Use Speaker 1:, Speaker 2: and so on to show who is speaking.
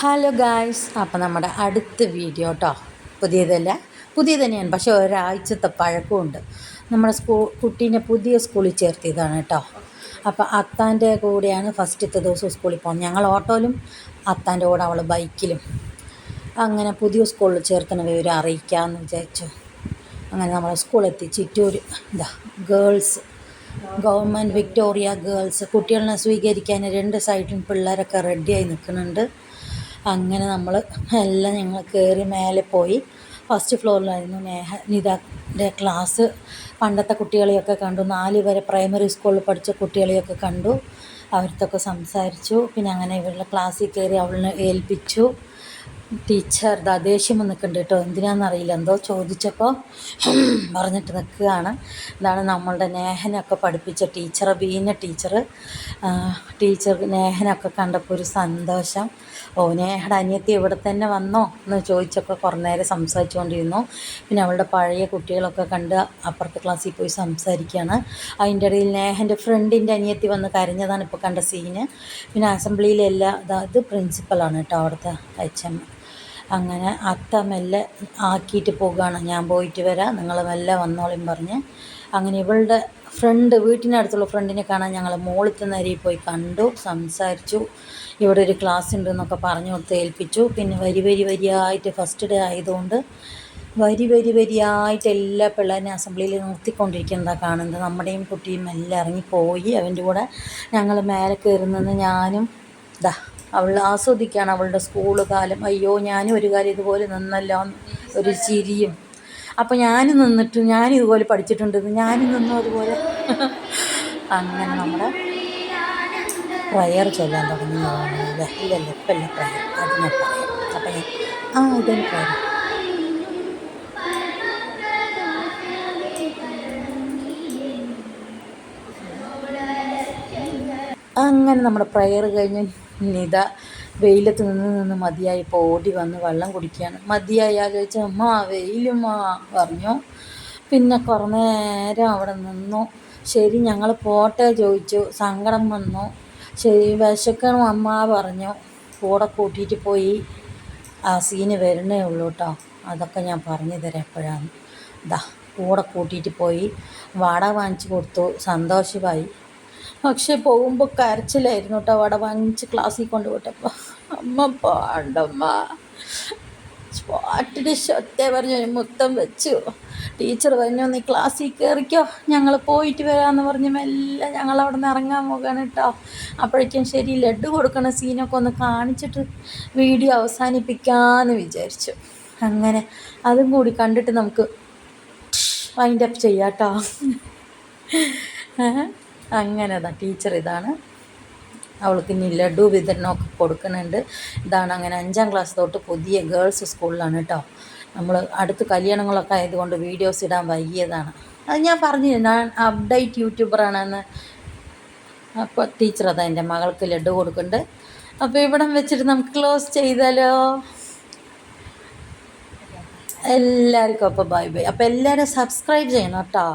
Speaker 1: Hello guys, അപ്പോൾ നമ്മുടെ അടുത്ത വീഡിയോ കേട്ടോ. പുതിയത് തന്നെയാണ്, പക്ഷേ ഒരാഴ്ചത്തെ പഴക്കമുണ്ട്. നമ്മുടെ കുട്ടീനെ പുതിയ സ്കൂളിൽ ചേർത്തിയതാണ് കേട്ടോ. അപ്പോൾ അത്താൻ്റെ കൂടെയാണ് ഫസ്റ്റത്തെ ദിവസം സ്കൂളിൽ പോകുന്നത്. ഞങ്ങൾ ഓട്ടോയിലും അത്താൻ്റെ കൂടെ അവൾ ബൈക്കിലും. അങ്ങനെ പുതിയ സ്കൂളിൽ ചേർത്തുന്ന വിവരം അറിയിക്കാമെന്ന് വിചാരിച്ചു. അങ്ങനെ നമ്മൾ സ്കൂളെത്തി. Chittur girls government Victoria girls. കുട്ടികളെ സ്വീകരിക്കാൻ രണ്ട് സൈഡിലും പിള്ളേരൊക്കെ റെഡിയായി നിൽക്കുന്നുണ്ട്. അങ്ങനെ നമ്മൾ എല്ലാം ഞങ്ങൾ കയറി മേലെ പോയി. ഫസ്റ്റ് ഫ്ലോറിലായിരുന്നു നിതാൻ്റെ ക്ലാസ്. പണ്ടത്തെ കുട്ടികളെയൊക്കെ കണ്ടു. 4 വരെ പ്രൈമറി സ്കൂളിൽ പഠിച്ച കുട്ടികളെയൊക്കെ കണ്ടു. അവർത്തൊക്കെ സംസാരിച്ചു. പിന്നെ അങ്ങനെ ഇവരുടെ ക്ലാസ്സിൽ കയറി അവളിനെ ഏൽപ്പിച്ചു. ടീച്ചർ ദേഷ്യം നിൽക്കുന്നുണ്ട് കേട്ടോ. എന്തിനാണെന്നറിയില്ല, എന്തോ ചോദിച്ചപ്പോൾ പറഞ്ഞിട്ട് നിൽക്കുകയാണ്. ഇതാണ് നമ്മളുടെ നേഹനൊക്കെ പഠിപ്പിച്ച ടീച്ചർ, ബീന ടീച്ചർ. നേഹനൊക്കെ കണ്ടപ്പോൾ ഒരു സന്തോഷം. നേഹയുടെ അനിയത്തി ഇവിടെ തന്നെ വന്നോ എന്ന് ചോദിച്ചപ്പോൾ കുറേ നേരം സംസാരിച്ചുകൊണ്ടിരുന്നു. പിന്നെ അവളുടെ പഴയ കുട്ടികളൊക്കെ കണ്ട് അപ്പുറത്തെ ക്ലാസ്സിൽ പോയി സംസാരിക്കുകയാണ്. അതിൻ്റെ ഇടയിൽ നേഹൻ്റെ ഫ്രണ്ടിൻ്റെ അനിയത്തി വന്ന് കരഞ്ഞതാണ് ഇപ്പോൾ കണ്ട സീന്. പിന്നെ അസംബ്ലിയിലെല്ലാം ഇത് പ്രിൻസിപ്പലാണ് കേട്ടോ, അവിടുത്തെ HM. അങ്ങനെ അത്ത മെല്ലെ ആക്കിയിട്ട് പോകുകയാണ്. ഞാൻ പോയിട്ട് വരാം, നിങ്ങൾ മെല്ലെ വന്നോളും പറഞ്ഞ്. അങ്ങനെ ഇവളുടെ വീട്ടിനടുത്തുള്ള ഫ്രണ്ടിനെ കാണാൻ ഞങ്ങൾ മുകളിലത്തെ നിരയിൽ പോയി കണ്ടു, സംസാരിച്ചു. ഇവിടെ ഒരു ക്ലാസ് ഉണ്ടെന്നൊക്കെ പറഞ്ഞു കൊടുത്ത് ഏൽപ്പിച്ചു. പിന്നെ വരിയായിട്ട് ഫസ്റ്റ് ഡേ ആയതുകൊണ്ട് വരിയായിട്ട് എല്ലാ പിള്ളേരെയും അസംബ്ലിയിൽ നിർത്തിക്കൊണ്ടിരിക്കുന്നതാണ് കാണുന്നത്. നമ്മുടെയും കുട്ടിയും എല്ലാം ഇറങ്ങിപ്പോയി. അവൻ്റെ കൂടെ ഞങ്ങൾ മേലെ കയറുന്നത് ഞാനും അവൾ ആസ്വദിക്കുകയാണ് അവളുടെ സ്കൂൾ കാലം. അയ്യോ, ഞാനും ഒരു കാലം ഇതുപോലെ നിന്നല്ലോ, ഒരു ചിരിയും. അപ്പോൾ ഞാനും ഇതുപോലെ പഠിച്ചിട്ടുണ്ട്, ഞാനും നിന്നു അതുപോലെ. അങ്ങനെ നമ്മുടെ പ്രയർ ചൊല്ലാൻ തുടങ്ങിയതാണ്. ഇല്ലല്ലോ, ഇപ്പല്ലേ പ്രയർ, അത് ഞാൻ പറയാം. അപ്പം ഇതൊരു പ്രയർ. അങ്ങനെ നമ്മുടെ പ്രയർ കഴിഞ്ഞ് നിത വെയിലത്ത് നിന്ന് മതിയായപ്പോൾ ഓടി വന്ന് വെള്ളം കുടിക്കുകയാണ്. മതിയായി ചോദിച്ചാൽ അമ്മ വെയിലുമാ പറഞ്ഞു. പിന്നെ കുറേ നേരം അവിടെ നിന്നു. ശരി, ഞങ്ങൾ പോട്ടെ ചോദിച്ചു. സങ്കടം വന്നു. ശരി, വിശക്കണം അമ്മ പറഞ്ഞു. കൂടെ കൂട്ടിയിട്ട് പോയി. ആ സീന് വരുന്നേ ഉള്ളൂ കേട്ടോ, അതൊക്കെ ഞാൻ പറഞ്ഞു തരാം എപ്പോഴാണ്. കൂടെ കൂട്ടിയിട്ട് പോയി. വട വാങ്ങിച്ചു കൊടുത്തു. സന്തോഷമായി. പക്ഷെ പോകുമ്പോൾ കരച്ചിലായിരുന്നു കേട്ടോ. വട വാങ്ങിച്ച് ക്ലാസ്സിൽ കൊണ്ടുപോയിട്ടപ്പോൾ അമ്മ പാണ്ടമ്മ സ്പോട്ടിന് ശൊത്തെ പറഞ്ഞു മുത്തം വെച്ചു. ടീച്ചർ പറഞ്ഞു, നീ ക്ലാസ്സിൽ കയറിക്കോ, ഞങ്ങൾ പോയിട്ട് വരാമെന്ന് പറഞ്ഞ് മെല്ലെ ഞങ്ങൾ അവിടെ നിന്ന് ഇറങ്ങാൻ പോകുകയാണ് കേട്ടോ. അപ്പോഴേക്കും ശരി, ലഡ്ഡു കൊടുക്കണ സീനൊക്കെ ഒന്ന് കാണിച്ചിട്ട് വീഡിയോ അവസാനിപ്പിക്കാമെന്ന് വിചാരിച്ചു. അങ്ങനെ അതും കൂടി കണ്ടിട്ട് നമുക്ക് വൈൻഡ് അപ്പ് ചെയ്യാം കേട്ടോ. അങ്ങനെ ടീച്ചർ ഇതാണ്. അവൾക്ക് ഇനി ലഡു വിതരണമൊക്കെ കൊടുക്കുന്നുണ്ട്. ഇതാണ് അങ്ങനെ 5ാം ക്ലാസ് തൊട്ട് പുതിയ ഗേൾസ് സ്കൂളിലാണ് കേട്ടോ. നമ്മൾ അടുത്ത് കല്യാണങ്ങളൊക്കെ ആയതുകൊണ്ട് വീഡിയോസ് ഇടാൻ വൈകിയതാണ്. അത് ഞാൻ പറഞ്ഞു, ഞാൻ അപ്ഡേറ്റ് യൂട്യൂബറാണെന്ന്. അപ്പോൾ ടീച്ചർ എൻ്റെ മകൾക്ക് ലഡു കൊടുക്കുന്നുണ്ട്. അപ്പോൾ ഇവിടം വെച്ചിട്ട് നമുക്ക് ക്ലോസ് ചെയ്താലോ. എല്ലാവർക്കും അപ്പോൾ ബൈ. അപ്പോൾ എല്ലാവരും സബ്സ്ക്രൈബ് ചെയ്യണം കേട്ടോ.